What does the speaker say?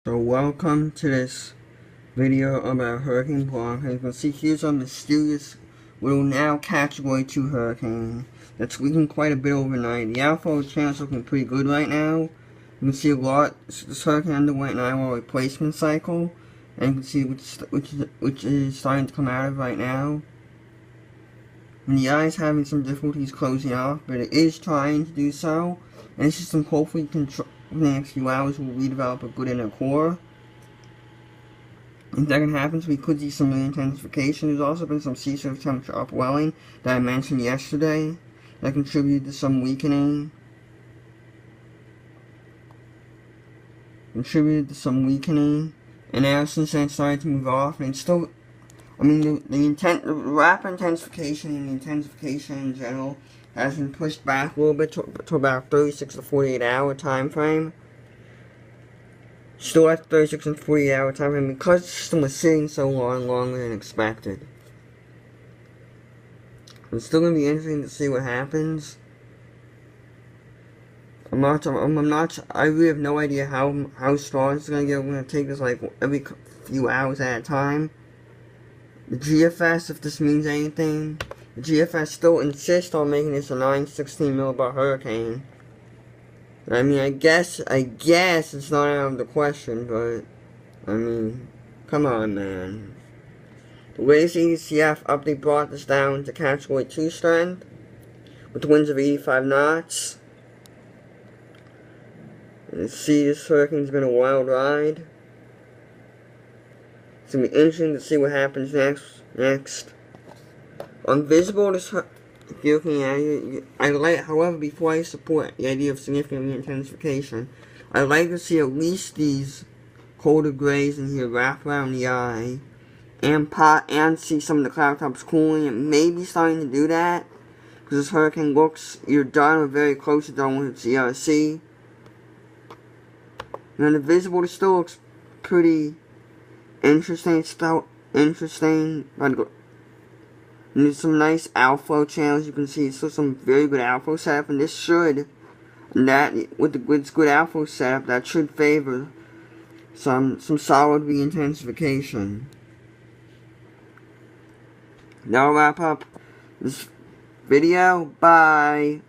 So welcome to this video about Hurricane Blanca. You can see here's a mysterious little now Category 2 hurricane that's weakened quite a bit overnight. The outflow channel's looking pretty good right now. You can see a lot. This hurricane underwent an annual replacement cycle, and you can see which is starting to come out of right now. And the eye is having some difficulties closing off, but it is trying to do so. And this system hopefully in the next few hours will redevelop a good inner core. If that can happen, we could see some re-intensification. There's also been some sea surface temperature upwelling that I mentioned yesterday that contributed to some weakening. And now since then it's starting to move off, and it's still, I mean, the rapid intensification and the intensification in general has been pushed back a little bit to about 36 to 48 hour time frame. Still at 36 and 48 hour time frame because the system was sitting so longer than expected. It's still going to be interesting to see what happens. I really have no idea how strong it's going to get. We're going to take this like every few hours at a time. The GFS, if this means anything, the GFS still insists on making this a 916 millibar hurricane. I mean, I guess it's not out of the question, but, I mean, come on, man. The latest EDCF update brought this down to Category 2 strength, with winds of 85 knots. And you see, this hurricane's been a wild ride. It's going to be interesting to see what happens next. Invisible, this if you're looking at it, however, before I support the idea of significant re-intensification, I'd like to see at least these colder grays in here wrap around the eye, and see some of the cloud tops cooling. It may be starting to do that, because this hurricane looks either done or very close to done with its ERC. And the visible still looks pretty interesting. It's still interesting. And there's some nice outflow channels. You can see still some very good outflow setup, and this should, with good outflow setup, that should favor some solid re-intensification. Now I'll wrap up this video. Bye.